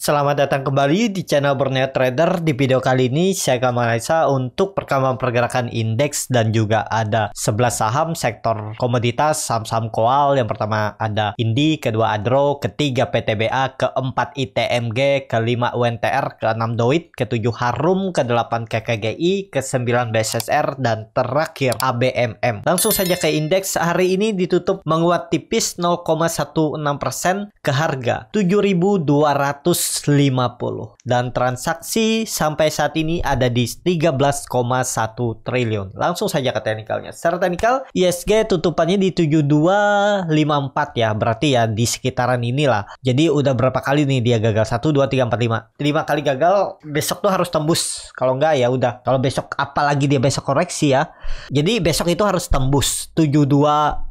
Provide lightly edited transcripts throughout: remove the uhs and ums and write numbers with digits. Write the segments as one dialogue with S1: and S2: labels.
S1: Selamat datang kembali di channel Borneo Trader. Di video kali ini saya akan menganalisa untuk perkembangan pergerakan indeks dan juga ada 11 saham sektor komoditas, saham-saham koal. Yang pertama ada Indi, kedua Adro, ketiga PTBA, keempat ITMG, kelima UNTR, keenam Doit, ketujuh Harum, kedelapan KKGI, kesembilan BSSR, dan terakhir ABMM. Langsung saja ke indeks. Hari ini ditutup menguat tipis 0,16% ke harga 7.250 dan transaksi sampai saat ini ada di 13,1 triliun. Langsung saja ke teknikalnya. Secara teknikal ISG tutupannya di 7254 ya, berarti ya di sekitaran inilah. Jadi udah berapa kali nih dia gagal? 1 2 3 4 5 kali gagal. Besok tuh harus tembus. Kalau enggak ya udah. Kalau besok, apalagi dia besok koreksi ya. Jadi besok itu harus tembus 70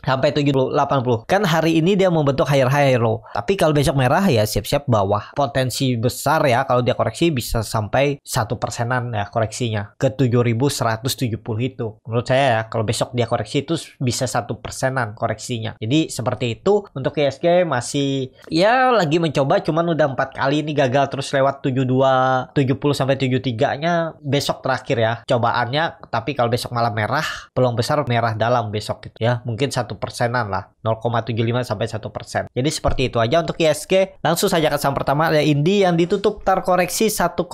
S1: sampai 70 80. Kan hari ini dia membentuk higher high low. Tapi kalau besok merah ya siap-siap bawah. Potensi besar ya kalau dia koreksi bisa sampai 1%-an ya koreksinya ke 7.170 itu. Menurut saya ya kalau besok dia koreksi itu bisa 1%-an koreksinya. Jadi seperti itu. Untuk ISG masih ya lagi mencoba, cuman udah 4 kali ini gagal terus lewat 72 70 sampai 73-nya besok terakhir ya cobaannya. Tapi kalau besok malam merah, peluang besar merah dalam besok gitu ya. Mungkin 1%-an lah, 0,75 sampai 1%. Jadi seperti itu aja untuk ISG. Langsung saja ke saham pertama ada Indi yang ditutup terkoreksi 1,28%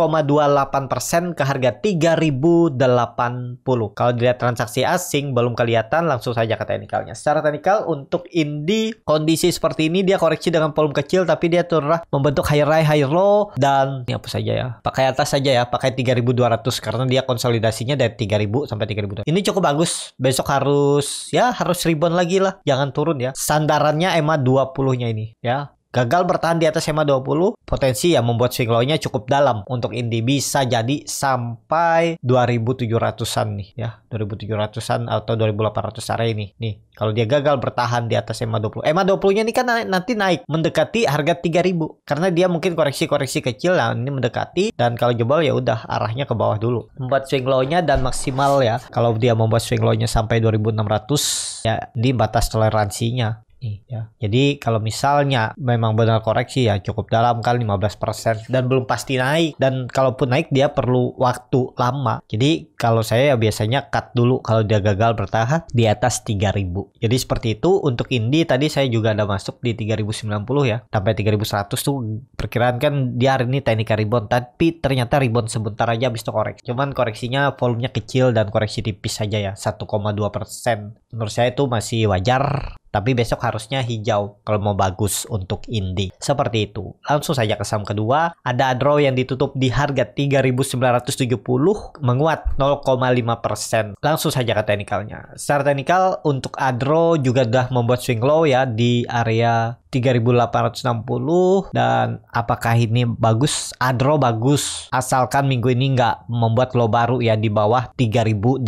S1: ke harga 3.080. Kalau dilihat transaksi asing belum kelihatan. Langsung saja ke teknikalnya. Secara teknikal untuk Indi kondisi seperti ini dia koreksi dengan volume kecil tapi dia turun membentuk high high high low dan ini apa saja ya. Pakai atas saja ya, pakai 3.200 karena dia konsolidasinya dari 3.000 sampai 3.200. Ini cukup bagus. Besok harus rebound lagi lah, jangan turun ya. Sandarannya EMA 20-nya ini ya. Gagal bertahan di atas EMA 20, potensi ya membuat swing low-nya cukup dalam. Untuk Indi bisa jadi sampai 2.700-an nih ya. 2.700-an atau 2.800 area ini. Nih, kalau dia gagal bertahan di atas EMA 20. EMA 20-nya ini kan nanti naik mendekati harga 3.000. Karena dia mungkin koreksi-koreksi kecil, nah ini mendekati, dan kalau jebol ya udah arahnya ke bawah dulu. Membuat swing low-nya dan maksimal ya. Kalau dia membuat swing low-nya sampai 2.600 ya di batas toleransinya. Ya. Jadi kalau misalnya memang benar koreksi ya cukup dalam kan 15% dan belum pasti naik, dan kalaupun naik dia perlu waktu lama. Jadi kalau saya ya biasanya cut dulu kalau dia gagal bertahan di atas 3.000. Jadi seperti itu. Untuk Indi tadi saya juga ada masuk di 3.090 ya sampai 3.100 tuh perkiraan kan dia hari ini teknika rebound, tapi ternyata rebound sebentar aja habis itu koreksi. Cuman koreksinya volumenya kecil dan koreksi tipis saja ya 1,2%. Menurut saya itu masih wajar. Tapi besok harusnya hijau kalau mau bagus untuk Indi. Seperti itu. Langsung saja ke saham kedua. Ada Adro yang ditutup di harga 3.970 menguat 0,5%. Langsung saja ke teknikalnya. Secara teknikal untuk Adro juga udah membuat swing low ya di area 3.860, dan apakah ini bagus? Adro bagus asalkan minggu ini nggak membuat low baru ya di bawah 3.850.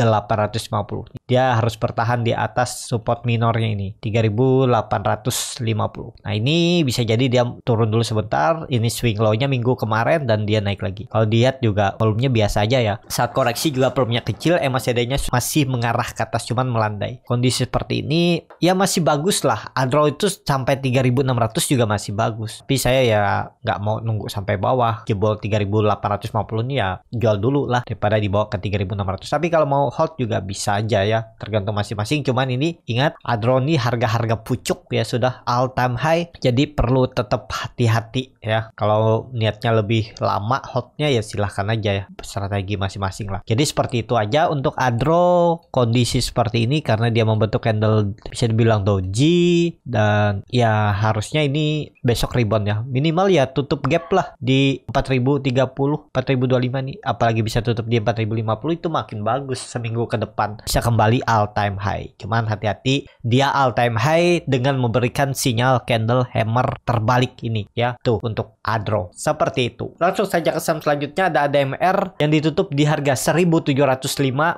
S1: Dia harus bertahan di atas support minornya ini 3.850. Nah ini bisa jadi dia turun dulu sebentar. Ini swing low-nya minggu kemarin dan dia naik lagi. Kalau dilihat juga volumenya biasa aja ya. Saat koreksi juga volumenya kecil, MACD-nya masih mengarah ke atas cuman melandai. Kondisi seperti ini ya masih bagus lah. Adro itu sampai 3.600 juga masih bagus. Tapi saya ya nggak mau nunggu sampai bawah. Jebol 3.850 ini ya jual dulu lah daripada dibawa ke 3.600. Tapi kalau mau hold juga bisa aja ya. Tergantung masing-masing. Cuman ini ingat Adro ini harga-harga pucuk ya, sudah all time high. Jadi perlu tetap hati-hati ya. Kalau niatnya lebih lama holdnya ya silahkan aja ya. Strategi masing-masing lah. Jadi seperti itu aja untuk Adro. Kondisi seperti ini karena dia membentuk candle bisa dibilang doji, dan ya harusnya ini besok rebound ya. Minimal ya tutup gap lah di 4.030, 4.025 nih. Apalagi bisa tutup di 4.050 itu makin bagus seminggu ke depan. Bisa kembali all time high. Cuman hati-hati dia all time high dengan memberikan sinyal candle hammer terbalik ini ya. Tuh untuk Adro. Seperti itu. Langsung saja ke saham selanjutnya ada ADMR yang ditutup di harga 1.705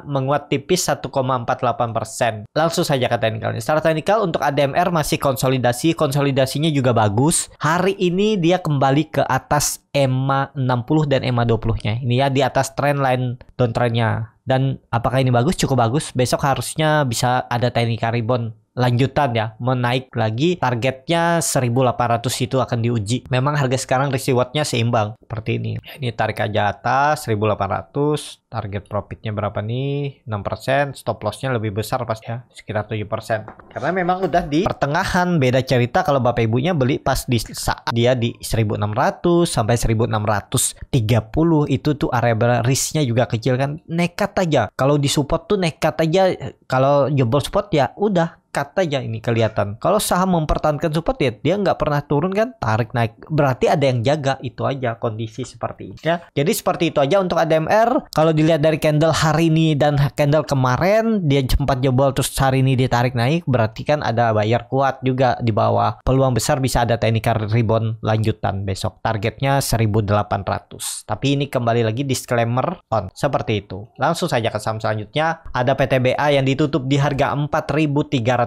S1: menguat tipis 1,48%. Langsung saja ke teknikalnya. Secara teknikal untuk ADMR masih konsolidasinya juga bagus. Hari ini dia kembali ke atas EMA 60 dan EMA 20-nya. Ini ya di atas trendline downtrendnya. Dan apakah ini bagus? Cukup bagus. Besok harusnya bisa ada teknika rebound lanjutan ya, menaik lagi, targetnya 1800 itu akan diuji. Memang harga sekarang risk rewardnya seimbang seperti ini. Ini tarik aja atas 1800, target profitnya berapa nih? 6%, stop lossnya lebih besar pasti ya, sekitar 7%. Karena memang udah di pertengahan. Beda cerita kalau Bapak Ibunya beli pas di saat dia di 1600 sampai 1630, itu tuh area risknya juga kecil kan. Nekat aja. Kalau di support tuh nekat aja. Kalau jebol support ya udah cut aja, ini kelihatan. Kalau saham mempertahankan support ya dia nggak pernah turun kan, tarik naik. Berarti ada yang jaga, itu aja kondisi seperti ini ya. Jadi seperti itu aja untuk ADMR. Kalau dilihat dari candle hari ini dan candle kemarin, dia sempat jebol terus hari ini ditarik naik, berarti kan ada buyer kuat juga di bawah. Peluang besar bisa ada technical rebound lanjutan besok. Targetnya 1800. Tapi ini kembali lagi disclaimer on. Seperti itu. Langsung saja ke saham selanjutnya. Ada PTBA yang ditutup di harga 4.340,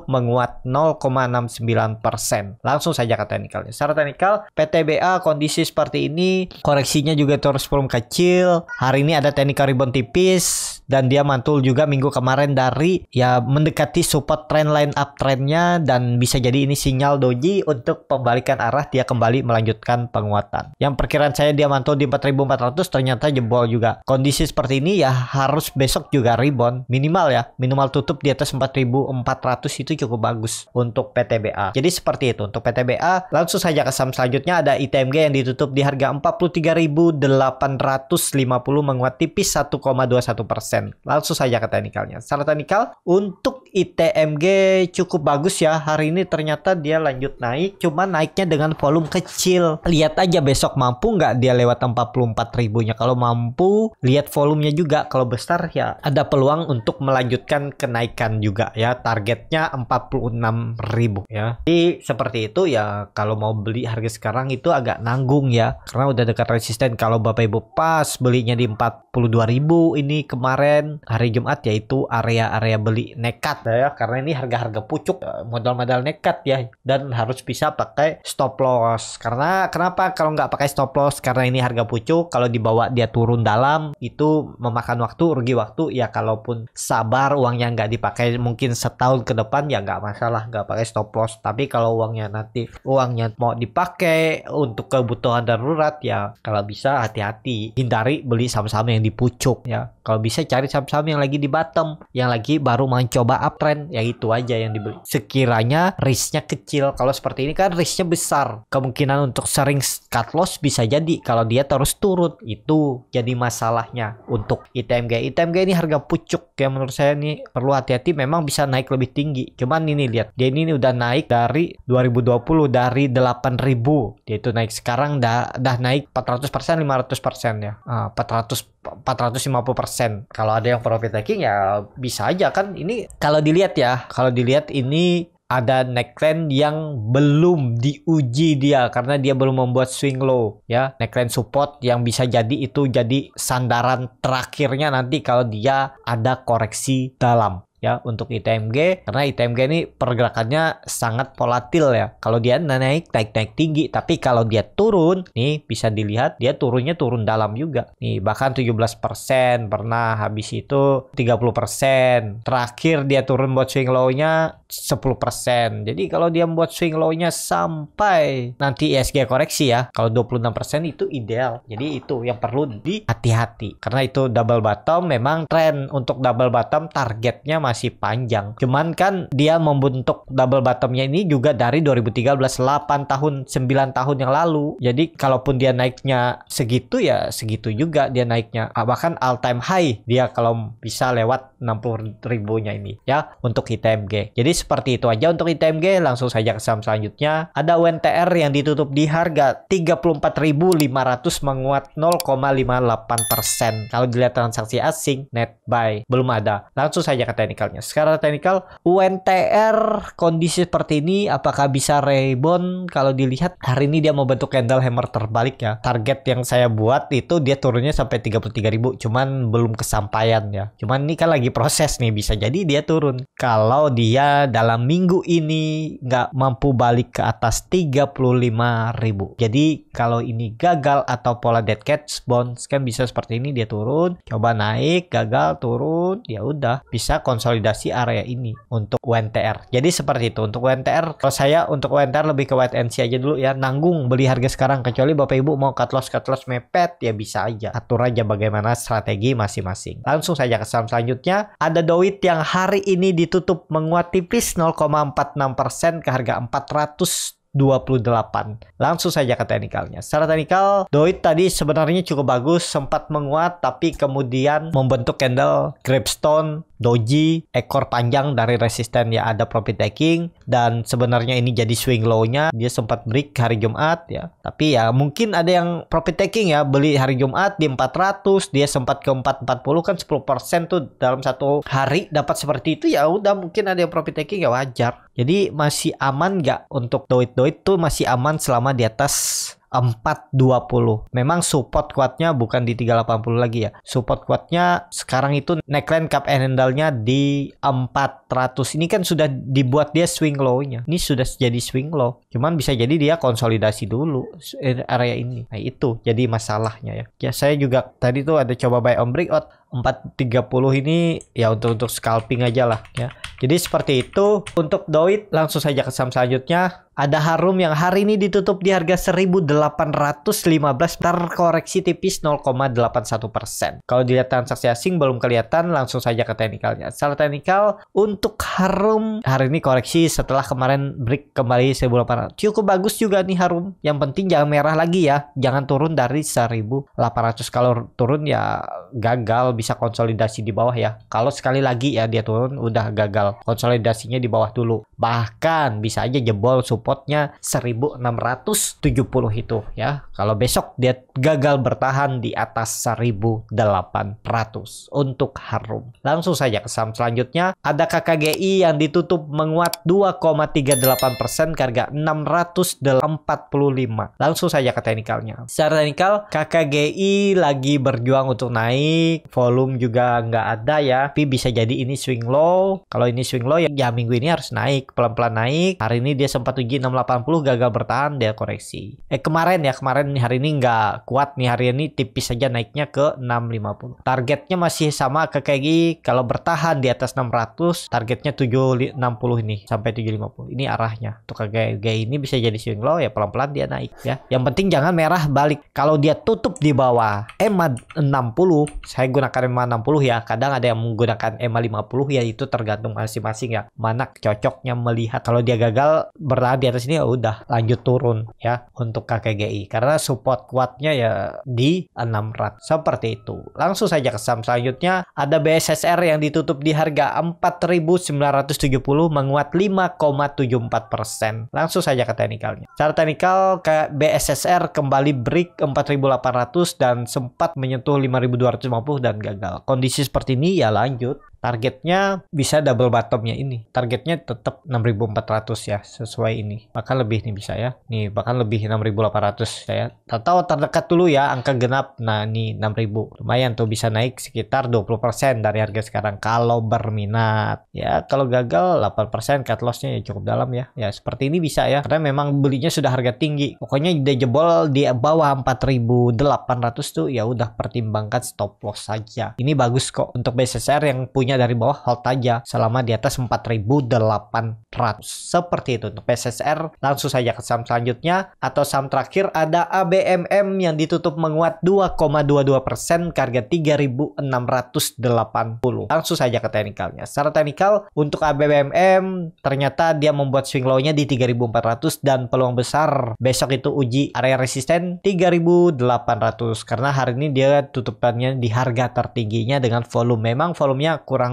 S1: menguat 0,69%. Langsung saja ke teknikalnya. Secara teknikal, PTBA kondisi seperti ini, koreksinya juga terus belum kecil. Hari ini ada technical rebound tipis, dan dia mantul juga minggu kemarin dari ya mendekati support trendline uptrendnya, dan bisa jadi ini sinyal doji untuk pembalikan arah, dia kembali melanjutkan penguatan. Yang perkiraan saya dia mantul di 4.400, ternyata jebol juga. Kondisi seperti ini ya harus besok juga rebound minimal ya, minimal tutup di atas 4.400, itu cukup bagus untuk PTBA. Jadi seperti itu untuk PTBA. Langsung saja ke saham selanjutnya, ada ITMG yang ditutup di harga 43.850, menguat tipis 1,21%. Langsung saja ke teknikalnya. Secara teknikal untuk ITMG cukup bagus ya. Hari ini ternyata dia lanjut naik, cuman naiknya dengan volume kecil. Lihat aja besok mampu nggak dia lewat 44.000-nya. Kalau mampu, lihat volumenya juga. Kalau besar ya ada peluang untuk melanjutkan kenaikan juga ya. Targetnya 46.000 ya. Jadi seperti itu ya. Kalau mau beli harga sekarang itu agak nanggung ya, karena udah dekat resisten. Kalau Bapak Ibu pas belinya di 42.000 ini kemarin hari Jumat, yaitu area-area beli nekat ya, karena ini harga-harga pucuk, modal-modal nekat ya, dan harus bisa pakai stop loss. Karena kenapa kalau nggak pakai stop loss? Karena ini harga pucuk, kalau dibawa dia turun dalam itu memakan waktu, rugi waktu ya. Kalaupun sabar uangnya nggak dipakai mungkin setahun ke depan ya nggak masalah, nggak pakai stop loss. Tapi kalau uangnya mau dipakai untuk kebutuhan darurat ya, kalau bisa hati-hati, hindari beli saham-saham yang di pucuk ya. Kalau bisa cari saham-saham yang lagi di bottom, yang lagi baru mencoba uptrend, ya itu aja yang dibeli. Sekiranya risknya kecil. Kalau seperti ini kan risknya besar, kemungkinan untuk sering cut loss bisa jadi kalau dia terus turun. Itu jadi masalahnya untuk ITMG. ITMG ini harga pucuk yang menurut saya ini perlu hati-hati. Memang bisa naik lebih tinggi, cuman ini lihat, dia ini udah naik dari 2020 dari 8.000, dia itu naik sekarang dah naik 400%, 500% ya. 450%. Kalau ada yang profit taking ya bisa aja kan. Ini kalau dilihat ini ada neckline yang belum diuji dia, karena dia belum membuat swing low ya, neckline support yang bisa jadi itu jadi sandaran terakhirnya nanti kalau dia ada koreksi dalam ya untuk ITMG. Karena ITMG ini pergerakannya sangat volatil ya. Kalau dia naik tinggi, tapi kalau dia turun nih bisa dilihat dia turunnya turun dalam juga nih, bahkan 17% pernah, habis itu 30%, terakhir dia turun buat swing low-nya 10%. Jadi kalau dia membuat swing low-nya sampai nanti ISG koreksi ya, kalau 26% itu ideal. Jadi itu yang perlu hati-hati, karena itu double bottom. Memang tren untuk double bottom targetnya masih panjang, cuman kan dia membentuk double bottomnya ini juga dari 2013, 8 tahun 9 tahun yang lalu. Jadi kalaupun dia naiknya segitu ya segitu juga dia naiknya, bahkan all time high dia kalau bisa lewat 60.000-nya ini ya untuk ITMG. Jadi seperti itu aja untuk ITMG. Langsung saja ke saham selanjutnya, ada UNTR yang ditutup di harga 34.500, menguat 0,58%. Kalau dilihat transaksi asing net buy belum ada. Langsung saja ke teknikalnya. Sekarang teknikal UNTR kondisi seperti ini apakah bisa rebound? Kalau dilihat hari ini dia mau bentuk candle hammer terbalik ya. Target yang saya buat itu dia turunnya sampai 33.000, cuman belum kesampaian ya. Cuman ini kan lagi proses nih, bisa jadi dia turun. Kalau dia dalam minggu ini nggak mampu balik ke atas 35.000, jadi kalau ini gagal atau pola dead cat bounce kan bisa seperti ini, dia turun, coba naik, gagal, turun, ya udah bisa konsolidasi area ini untuk UNTR. Jadi seperti itu untuk UNTR. Kalau saya untuk UNTR lebih ke wait and see aja dulu ya, nanggung beli harga sekarang, kecuali Bapak Ibu mau cut loss mepet ya bisa aja, atur aja bagaimana strategi masing-masing. Langsung saja ke saham selanjutnya, ada Doit yang hari ini ditutup menguat tipis 0,46% ke harga 428. Langsung saja ke teknikalnya. Secara teknikal, Doit tadi sebenarnya cukup bagus, sempat menguat tapi kemudian membentuk candle gravestone doji, ekor panjang dari resisten ya, ada profit taking, dan sebenarnya ini jadi swing low-nya. Dia sempat break hari Jumat ya, tapi ya mungkin ada yang profit taking ya, beli hari Jumat di 400, dia sempat ke 440, kan 10% tuh dalam satu hari dapat seperti itu, ya udah mungkin ada yang profit taking ya, wajar. Jadi masih aman nggak untuk Doit tuh, masih aman selama di atas 420. Memang support kuatnya bukan di 380 lagi ya. Support kuatnya sekarang itu neckline cup and handle-nya di 400. Ini kan sudah dibuat dia swing low-nya. Ini sudah jadi swing low. Cuman bisa jadi dia konsolidasi dulu area ini. Nah, itu jadi masalahnya ya. Ya saya juga tadi tuh ada coba buy on breakout 430 ini ya untuk scalping aja lah ya. Jadi seperti itu untuk Doit. Langsung saja ke saham selanjutnya. Ada Harum yang hari ini ditutup di harga 1815, terkoreksi tipis 0,81%. Kalau dilihat transaksi asing belum kelihatan, langsung saja ke teknikalnya. Secara teknikal untuk Harum hari ini koreksi setelah kemarin break kembali 1800. Cukup bagus juga nih Harum. Yang penting jangan merah lagi ya. Jangan turun dari 1800. Kalau turun ya gagal, bisa konsolidasi di bawah ya. Kalau sekali lagi ya dia turun udah gagal. Konsolidasinya di bawah dulu. Bahkan bisa aja jebol supportnya 1670 itu ya. Kalau besok dia gagal bertahan di atas 1800 untuk Harum. Langsung saja ke saham selanjutnya. Ada KKGI yang ditutup menguat 2,38% ke harga 645. Langsung saja ke teknikalnya. Secara teknikal KKGI lagi berjuang untuk naik, volume juga nggak ada ya, tapi bisa jadi ini swing low. Kalau ini swing low ya minggu ini harus naik, pelan-pelan naik. Hari ini dia sempat uji 680, gagal bertahan, dia koreksi. Kemarin nih, hari ini nggak kuat nih, hari ini tipis saja naiknya ke 650. Targetnya masih sama ke KKGI, kalau bertahan di atas 600, targetnya 760 ini sampai 750. Ini arahnya. Untuk KKGI ini bisa jadi swing low ya, pelan-pelan dia naik ya. Yang penting jangan merah balik. Kalau dia tutup di bawah EMA 60, saya gunakan EMA 60 ya. Kadang ada yang menggunakan EMA 50 ya, itu tergantung masing-masing ya. Mana cocoknya melihat. Kalau dia gagal bertahan di atas ini ya udah lanjut turun ya untuk KKGI, karena support kuatnya ya di 600 seperti itu. Langsung saja ke saham selanjutnya. Ada BSSR yang ditutup di harga 4.970 menguat 5,74%. Langsung saja ke teknikalnya. Secara teknikal ke BSSR kembali break 4.800 dan sempat menyentuh 5.250 dan gagal. Kondisi seperti ini ya lanjut. Targetnya bisa double bottomnya ini. Targetnya tetap 6.400 ya, sesuai ini. Bahkan lebih nih bisa ya. Nih bahkan lebih 6.800 saya. Atau terdekat dulu ya angka genap. Nah ini 6.000. Lumayan tuh, bisa naik sekitar 20% dari harga sekarang kalau berminat. Ya kalau gagal 8%, cut lossnya ya cukup dalam ya. Ya seperti ini bisa ya. Karena memang belinya sudah harga tinggi. Pokoknya udah jebol di bawah 4.800 tuh ya udah pertimbangkan stop loss saja. Ini bagus kok untuk BSSR yang punya dari bawah, hold aja selama di atas 4.800. Seperti itu untuk PSSR. Langsung saja ke saham selanjutnya atau saham terakhir. Ada ABMM yang ditutup menguat 2,22% ke harga 3.680. Langsung saja ke teknikalnya. Secara teknikal untuk ABMM ternyata dia membuat swing low-nya di 3.400 dan peluang besar besok itu uji area resisten 3.800 karena hari ini dia tutupannya di harga tertingginya dengan volume. Memang volumenya kurang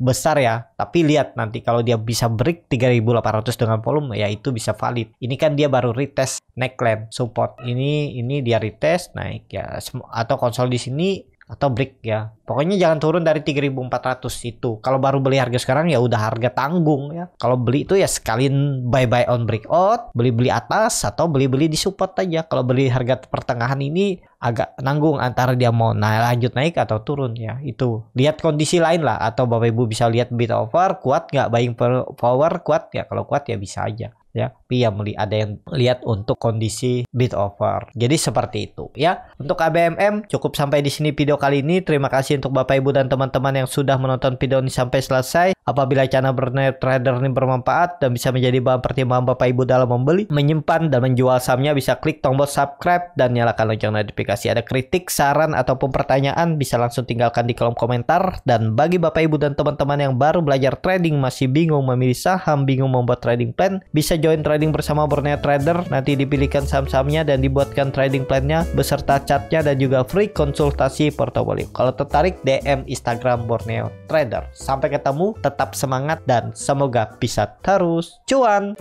S1: besar ya, tapi lihat nanti kalau dia bisa break 3.800 dengan volume ya itu bisa valid. Ini kan dia baru retest neckline support, ini dia retest naik ya, atau konsol di sini atau break ya. Pokoknya jangan turun dari 3.400 itu. Kalau baru beli harga sekarang ya udah harga tanggung ya. Kalau beli itu ya sekalian buy on breakout, beli atas atau beli di support aja. Kalau beli harga pertengahan ini agak nanggung antara dia mau lanjut naik atau turun ya. Itu lihat kondisi lain lah, atau Bapak Ibu bisa lihat bid offer kuat nggak, buying power kuat ya. Kalau kuat ya bisa aja. ya. Tapi yang ada yang lihat untuk kondisi bid offer. Jadi seperti itu ya. Untuk ABMM cukup sampai di sini video kali ini. Terima kasih untuk Bapak Ibu dan teman-teman yang sudah menonton video ini sampai selesai. Apabila channel Berneo Trader ini bermanfaat dan bisa menjadi bahan pertimbangan Bapak Ibu dalam membeli, menyimpan dan menjual sahamnya, bisa klik tombol subscribe dan nyalakan lonceng notifikasi. Ada kritik, saran ataupun pertanyaan bisa langsung tinggalkan di kolom komentar. Dan bagi Bapak Ibu dan teman-teman yang baru belajar trading, masih bingung memilih saham, bingung membuat trading plan, bisa join trading bersama Berneo Trader. Nanti dipilihkan saham-sahamnya dan dibuatkan trading plan-nya beserta chartnya dan juga free konsultasi portofolio. Kalau tertarik, DM Instagram Berneo Trader. Sampai ketemu, tetap semangat dan semoga bisa terus cuan.